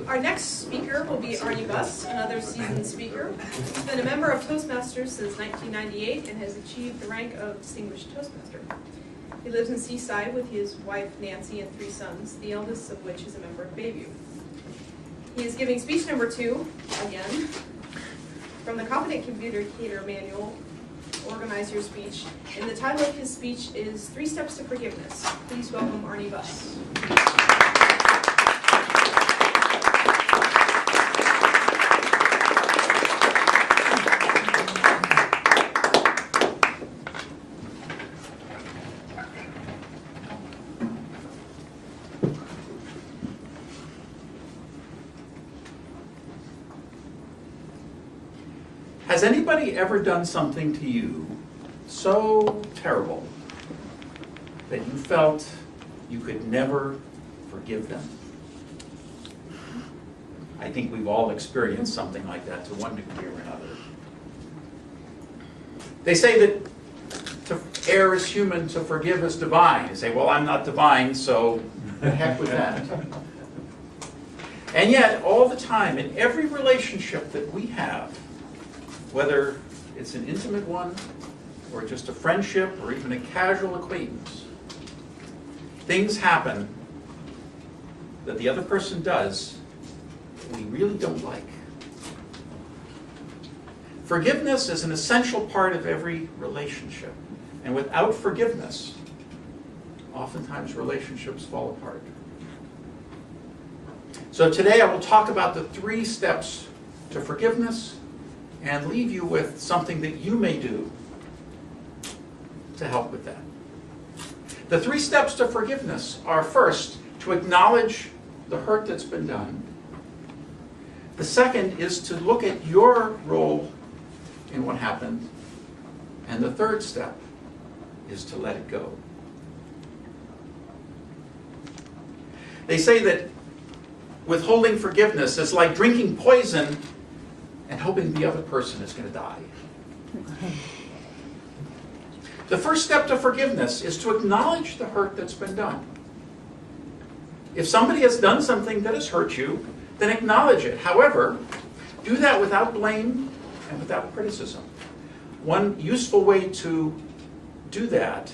Our next speaker will be Arnie Buss, another seasoned speaker. He's been a member of Toastmasters since 1998 and has achieved the rank of Distinguished Toastmaster. He lives in Seaside with his wife Nancy and 3 sons, the eldest of which is a member of Bayview. He is giving speech number 2, again, from the Competent Communicator Manual, Organize Your Speech, and the title of his speech is 3 Steps to Forgiveness. Please welcome Arnie Buss. Has anybody ever done something to you so terrible that you felt you could never forgive them? I think we've all experienced something like that to one degree or another. They say that to err is human, to forgive is divine. You say, well, I'm not divine, so the heck with that. And yet, all the time, in every relationship that we have, whether it's an intimate one, or just a friendship, or even a casual acquaintance, things happen that the other person does we really don't like. Forgiveness is an essential part of every relationship. And without forgiveness, oftentimes relationships fall apart. So today I will talk about the 3 steps to forgiveness and leave you with something that you may do to help with that. The 3 steps to forgiveness are, first, to acknowledge the hurt that's been done. The second is to look at your role in what happened. And the third step is to let it go. They say that withholding forgiveness is like drinking poison and hoping the other person is going to die. The first step to forgiveness is to acknowledge the hurt that's been done. If somebody has done something that has hurt you, then acknowledge it. However, do that without blame and without criticism. One useful way to do that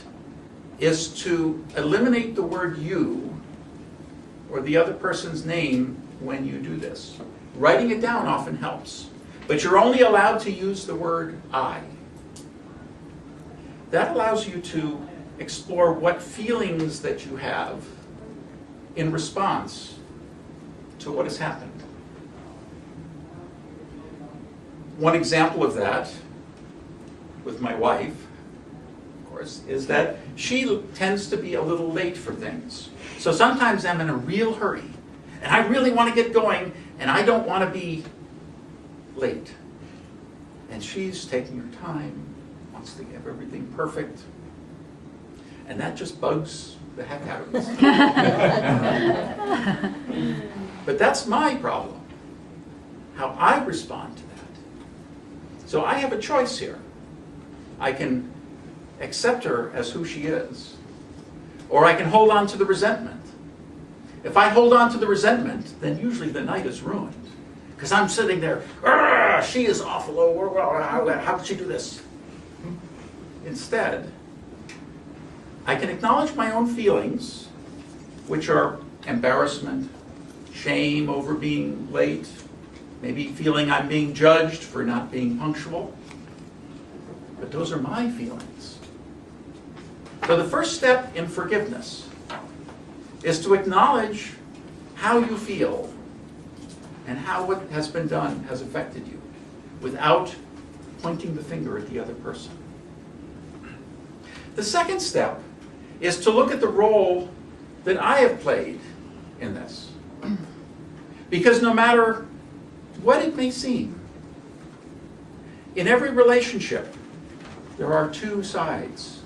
is to eliminate the word you or the other person's name when you do this. Writing it down often helps. But you're only allowed to use the word I. That allows you to explore what feelings that you have in response to what has happened. One example of that with my wife, of course, is that she tends to be a little late for things. So sometimes I'm in a real hurry, and I really want to get going, and I don't want to be late. And she's taking her time, wants to have everything perfect, and that just bugs the heck out of us. But that's my problem, how I respond to that. So I have a choice here. I can accept her as who she is, or I can hold on to the resentment. If I hold on to the resentment, then usually the night is ruined. Because I'm sitting there, she is awful, how could she do this? Instead, I can acknowledge my own feelings, which are embarrassment, shame over being late, maybe feeling I'm being judged for not being punctual. But those are my feelings. So the first step in forgiveness is to acknowledge how you feel and how what has been done has affected you without pointing the finger at the other person. The second step is to look at the role that I have played in this. Because no matter what it may seem, in every relationship, there are 2 sides.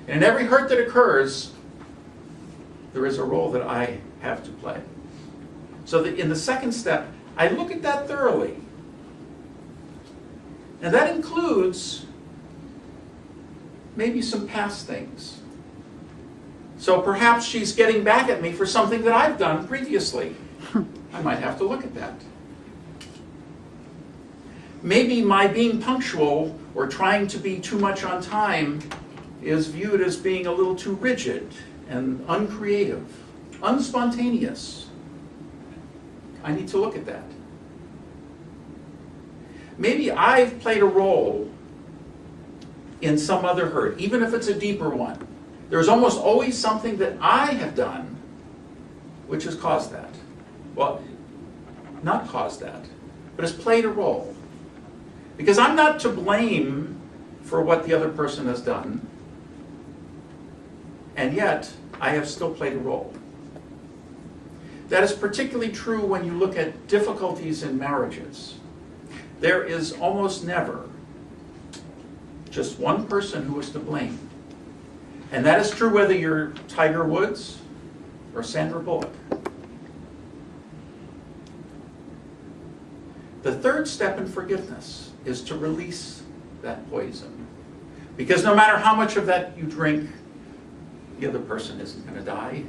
And in every hurt that occurs, there is a role that I have to play. So that in the second step, I look at that thoroughly. And that includes maybe some past things. So perhaps she's getting back at me for something that I've done previously. I might have to look at that. Maybe my being punctual or trying to be too much on time is viewed as being a little too rigid and uncreative, unspontaneous. I need to look at that. Maybe I've played a role in some other hurt, even if it's a deeper one. There's almost always something that I have done which has caused that. Well, not caused that, but has played a role. Because I'm not to blame for what the other person has done, and yet I have still played a role. That is particularly true when you look at difficulties in marriages. There is almost never just one person who is to blame. And that is true whether you're Tiger Woods or Sandra Bullock. The third step in forgiveness is to release that poison. Because no matter how much of that you drink, the other person isn't going to die.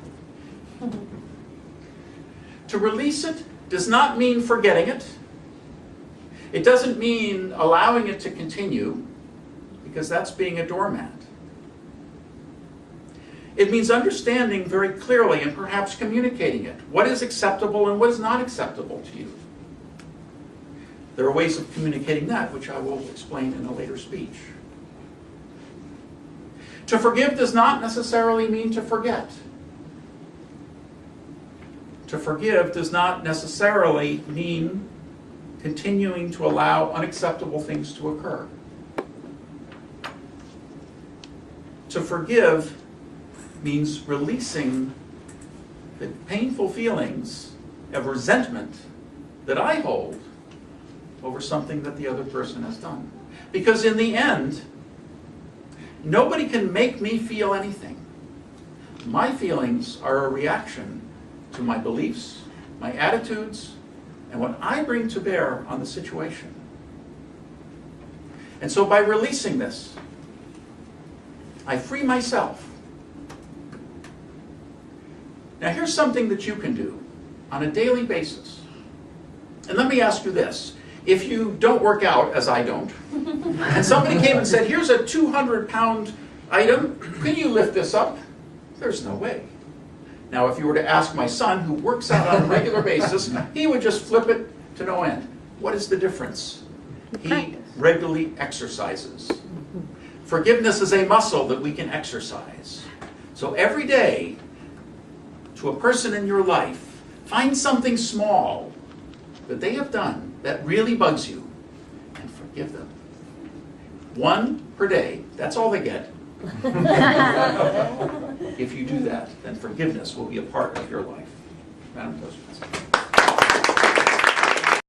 To release it does not mean forgetting it. It doesn't mean allowing it to continue, because that's being a doormat. It means understanding very clearly and perhaps communicating it. What is acceptable and what is not acceptable to you? There are ways of communicating that, which I will explain in a later speech. To forgive does not necessarily mean to forget. To forgive does not necessarily mean continuing to allow unacceptable things to occur. To forgive means releasing the painful feelings of resentment that I hold over something that the other person has done. Because in the end, nobody can make me feel anything. My feelings are a reaction to my beliefs, my attitudes, and what I bring to bear on the situation. And so by releasing this, I free myself. Now here's something that you can do on a daily basis. And let me ask you this. If you don't work out, as I don't, and somebody came and said, here's a 200-pound item, can you lift this up? There's no way. Now, if you were to ask my son, who works out on a regular basis, he would just flip it to no end. What is the difference? He regularly exercises. Forgiveness is a muscle that we can exercise. So every day, to a person in your life, find something small that they have done that really bugs you, and forgive them. 1 per day, that's all they get. If you do that, then forgiveness will be a part of your life. Madam Toastmaster.